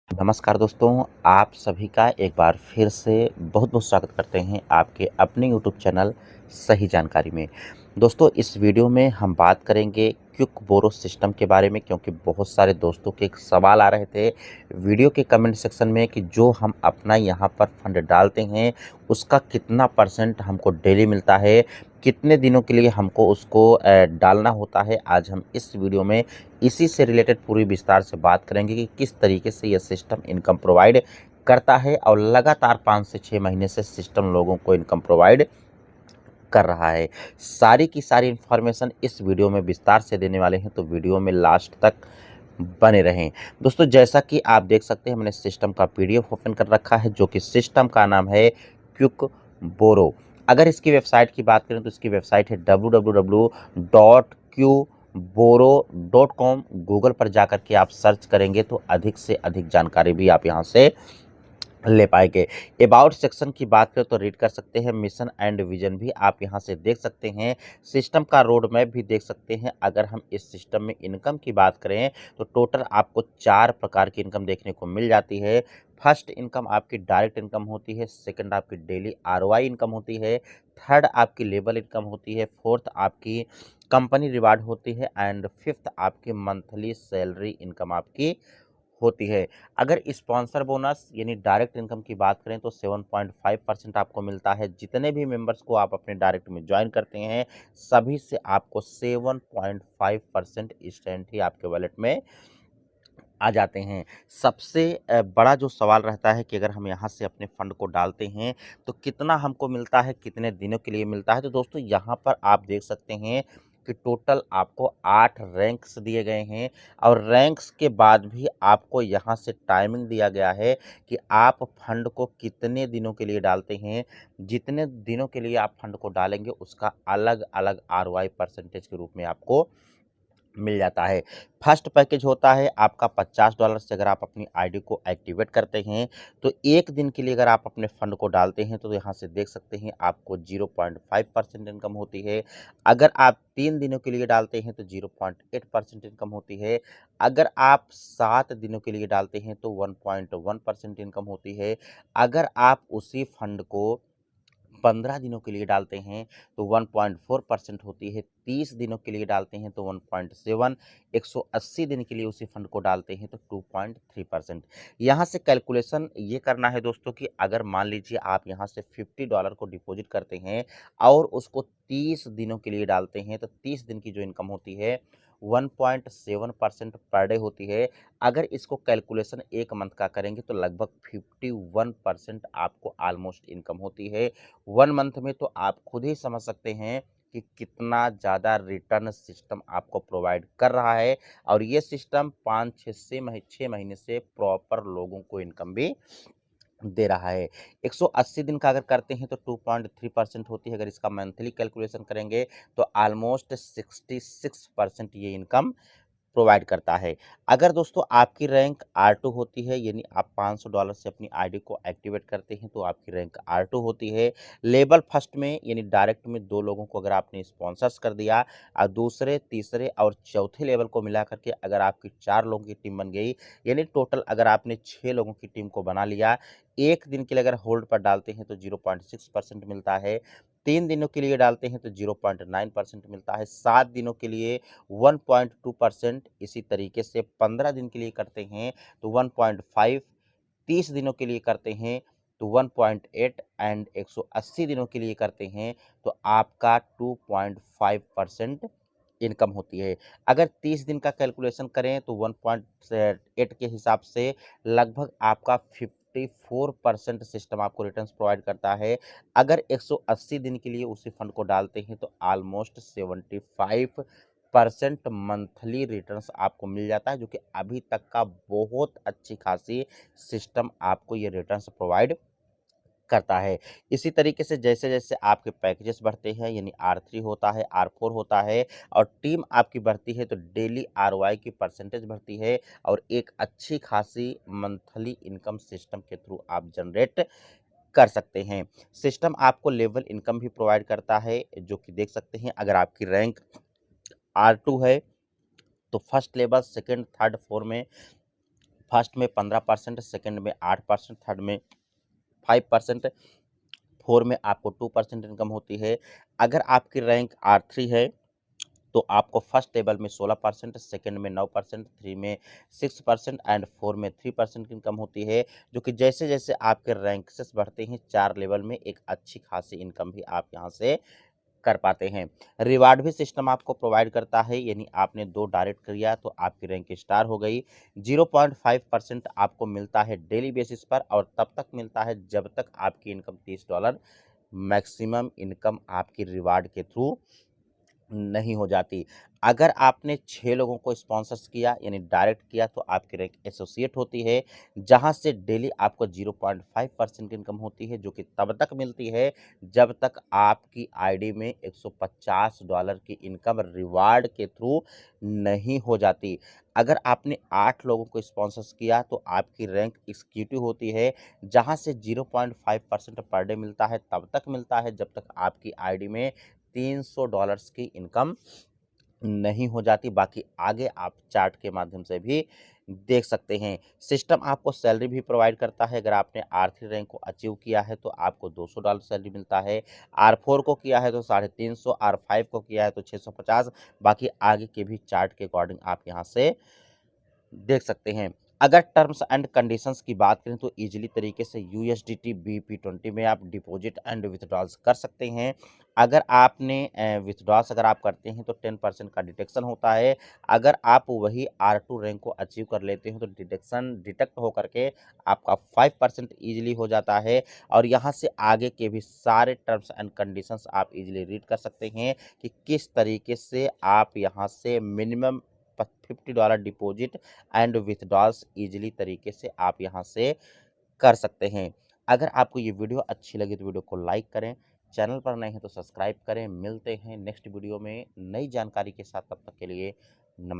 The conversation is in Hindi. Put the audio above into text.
नमस्कार दोस्तों, आप सभी का एक बार फिर से बहुत-बहुत स्वागत करते हैं आपके अपने यूट्यूब चैनल सही जानकारी में। दोस्तों, इस वीडियो में हम बात करेंगे क्विक बोरो सिस्टम के बारे में क्योंकि बहुत सारे दोस्तों के एक सवाल आ रहे थे वीडियो के कमेंट सेक्शन में कि जो हम अपना यहाँ पर फंड डालते हैं, उसका कितना परसेंट हमको डेली मिलता है, कितने दिनों के लिए हमको उसको डालना होता है। आज हम इस वीडियो में इसी से रिलेटेड पूरी विस्तार से बात करेंगे कि किस तरीके से यह सिस्टम इनकम प्रोवाइड करता है और लगातार 5 से 6 महीने से सिस्टम लोगों को इनकम प्रोवाइड कर रहा है। सारी की सारी इन्फॉर्मेशन इस वीडियो में विस्तार से देने वाले हैं, तो वीडियो में लास्ट तक बने रहें। दोस्तों, जैसा कि आप देख सकते हैं, मैंने सिस्टम का पीडीएफ ओपन कर रखा है, जो कि सिस्टम का नाम है क्विक बोरो। अगर इसकी वेबसाइट की बात करें तो इसकी वेबसाइट है www.qboro.com। गूगल पर जाकर के आप सर्च करेंगे तो अधिक से अधिक जानकारी भी आप यहाँ से ले पाएँगे। अबाउट सेक्शन की बात करें तो रीड कर सकते हैं, मिशन एंड विज़न भी आप यहाँ से देख सकते हैं, सिस्टम का रोड मैप भी देख सकते हैं। अगर हम इस सिस्टम में इनकम की बात करें तो टोटल आपको 4 प्रकार की इनकम देखने को मिल जाती है। फर्स्ट इनकम आपकी डायरेक्ट इनकम होती है, सेकंड आपकी डेली आरओआई इनकम होती है, थर्ड आपकी लेबल इनकम होती है, फोर्थ आपकी कंपनी रिवार्ड होती है एंड फिफ्थ आपकी मंथली सैलरी इनकम आपकी होती है। अगर स्पॉन्सर बोनस यानी डायरेक्ट इनकम की बात करें तो 7.5% आपको मिलता है। जितने भी मेंबर्स को आप अपने डायरेक्ट में जॉइन करते हैं, सभी से आपको 7.5% इंस्टेंट ही आपके वॉलेट में आ जाते हैं। सबसे बड़ा जो सवाल रहता है कि अगर हम यहाँ से अपने फंड को डालते हैं, तो कितना हमको मिलता है, कितने दिनों के लिए मिलता है? तो दोस्तों, यहाँ पर आप देख सकते हैं कि टोटल आपको 8 रैंक्स दिए गए हैं और रैंक्स के बाद भी आपको यहाँ से टाइमिंग दिया गया है कि आप फंड को कितने दिनों के लिए डालते हैं। जितने दिनों के लिए आप फंड को डालेंगे, उसका अलग-अलग आरओआई परसेंटेज के रूप में आपको मिल जाता है। फर्स्ट पैकेज होता है आपका $50 से अगर आप अपनी आईडी को एक्टिवेट करते हैं, तो 1 दिन के लिए अगर आप अपने फंड को डालते हैं, तो यहाँ से देख सकते हैं आपको 0.5% इनकम होती है। अगर आप 3 दिनों के लिए डालते हैं, तो 0.8% इनकम होती है। अगर आप 7 दिनों के लिए डालते हैं, तो 1.1% इनकम होती है। अगर आप उसी फंड को 15 दिनों के लिए डालते हैं तो 1.4% होती है, 30 दिनों के लिए डालते हैं तो 1.7, 180 दिन के लिए उसी फंड को डालते हैं तो 2.3%। यहाँ से कैलकुलेशन ये करना है दोस्तों कि अगर मान लीजिए आप यहाँ से $50 को डिपॉजिट करते हैं और उसको 30 दिनों के लिए डालते हैं, तो 30 दिन की जो इनकम होती है 1.7% पर डे होती है। अगर इसको कैलकुलेशन 1 मंथ का करेंगे तो लगभग 51% आपको ऑलमोस्ट इनकम होती है 1 मंथ में। तो आप खुद ही समझ सकते हैं कि कितना ज़्यादा रिटर्न सिस्टम आपको प्रोवाइड कर रहा है और ये सिस्टम 6 महीने से प्रॉपर लोगों को इनकम भी दे रहा है। 180 दिन का अगर करते हैं तो 2.3% होती है। अगर इसका मंथली कैलकुलेशन करेंगे तो ऑलमोस्ट 66% ये इनकम प्रोवाइड करता है। अगर दोस्तों आपकी रैंक R2 होती है, यानी आप $500 से अपनी आईडी को एक्टिवेट करते हैं, तो आपकी रैंक R2 होती है। लेवल फर्स्ट में यानी डायरेक्ट में 2 लोगों को अगर आपने स्पॉन्सर्स कर दिया और दूसरे, तीसरे और चौथे लेवल को मिला करके अगर आपकी 4 लोगों की टीम बन गई, यानी टोटल अगर आपने 6 लोगों की टीम को बना लिया, 1 दिन के लिए अगर होल्ड पर डालते हैं तो 0.6% मिलता है। 3 दिनों के लिए डालते हैं तो 0.9% मिलता है। 7 दिनों के लिए 1.2%, इसी तरीके से 15 दिन के लिए करते हैं तो 1.5, 30 दिनों के लिए करते हैं तो 1.8 एंड 180 दिनों के लिए करते हैं तो आपका 2.5% इनकम होती है। अगर 30 दिन का कैलकुलेशन करें तो 1.8 के हिसाब से लगभग आपका 54% सिस्टम आपको रिटर्न्स प्रोवाइड करता है। अगर 180 दिन के लिए उसी फंड को डालते हैं तो ऑलमोस्ट 75% मंथली रिटर्न्स आपको मिल जाता है, जो कि अभी तक का बहुत अच्छी खासी सिस्टम आपको ये रिटर्न्स प्रोवाइड करता है। इसी तरीके से जैसे-जैसे आपके पैकेजेस बढ़ते हैं, यानी R3 होता है, R4 होता है और टीम आपकी बढ़ती है, तो डेली आरओआई की परसेंटेज बढ़ती है और एक अच्छी खासी मंथली इनकम सिस्टम के थ्रू आप जनरेट कर सकते हैं। सिस्टम आपको लेवल इनकम भी प्रोवाइड करता है, जो कि देख सकते हैं अगर आपकी रैंक R2 है, तो first level, second, third, four में फर्स्ट में 15%, सेकंड में 8%, थर्ड में 5%, फोर में आपको 2% इनकम होती है। अगर आपकी रैंक R3 है तो आपको फर्स्ट टेबल में 16%, सेकंड में 9%, थ्री में 6% एंड फोर में 3% की इनकम होती है, जो कि जैसे जैसे आपके रैंक्सेस बढ़ते हैं 4 लेवल में एक अच्छी खासी इनकम भी आप यहाँ से कर पाते हैं। रिवार्ड भी सिस्टम आपको प्रोवाइड करता है, यानी आपने 2 डायरेक्ट किया तो आपकी रैंक स्टार हो गई। 0.5% आपको मिलता है डेली बेसिस पर और तब तक मिलता है जब तक आपकी इनकम $30 मैक्सिमम इनकम आपकी रिवार्ड के थ्रू नहीं हो जाती। अगर आपने 6 लोगों को स्पॉन्सर्स किया यानी डायरेक्ट किया तो आपकी रैंक एसोसिएट होती है, जहाँ से डेली आपको 0.5% की इनकम होती है, जो कि तब तक मिलती है जब तक आपकी आईडी में $150 की इनकम रिवार्ड के थ्रू नहीं हो जाती। अगर आपने 8 लोगों को स्पॉन्सर्स किया तो आपकी रैंक एग्जीक्यूटिव होती है, जहाँ से 0.5% पर डे मिलता है, तब तक मिलता है जब तक आपकी आईडी में $300 की इनकम नहीं हो जाती। बाकी आगे आप चार्ट के माध्यम से भी देख सकते हैं। सिस्टम आपको सैलरी भी प्रोवाइड करता है। अगर आपने R3 रैंक को अचीव किया है तो आपको $200 सैलरी मिलता है। R4 को किया है तो 350, R5 को किया है तो 650। बाकी आगे के भी चार्ट के अकॉर्डिंग आप यहाँ से देख सकते हैं। अगर टर्म्स एंड कंडीशंस की बात करें तो ईजिली तरीके से USDT BP20 में आप डिपॉजिट एंड विथड्रॉल्स कर सकते हैं। अगर आपने विथड्रॉल्स अगर आप करते हैं तो 10% का डिडक्शन होता है। अगर आप वही R2 रैंक को अचीव कर लेते हैं तो डिडक्शन डिडक्ट होकर के आपका 5% ईजिली हो जाता है। और यहाँ से आगे के भी सारे टर्म्स एंड कंडीशंस आप ईजिली रीड कर सकते हैं कि किस तरीके से आप यहाँ से मिनिमम $50 डिपॉजिट एंड विथड्रॉल्स ईजिली तरीके से आप यहाँ से कर सकते हैं। अगर आपको ये वीडियो अच्छी लगी तो वीडियो को लाइक करें, चैनल पर नए हैं तो सब्सक्राइब करें। मिलते हैं नेक्स्ट वीडियो में नई जानकारी के साथ, तब तक के लिए नमस्कार।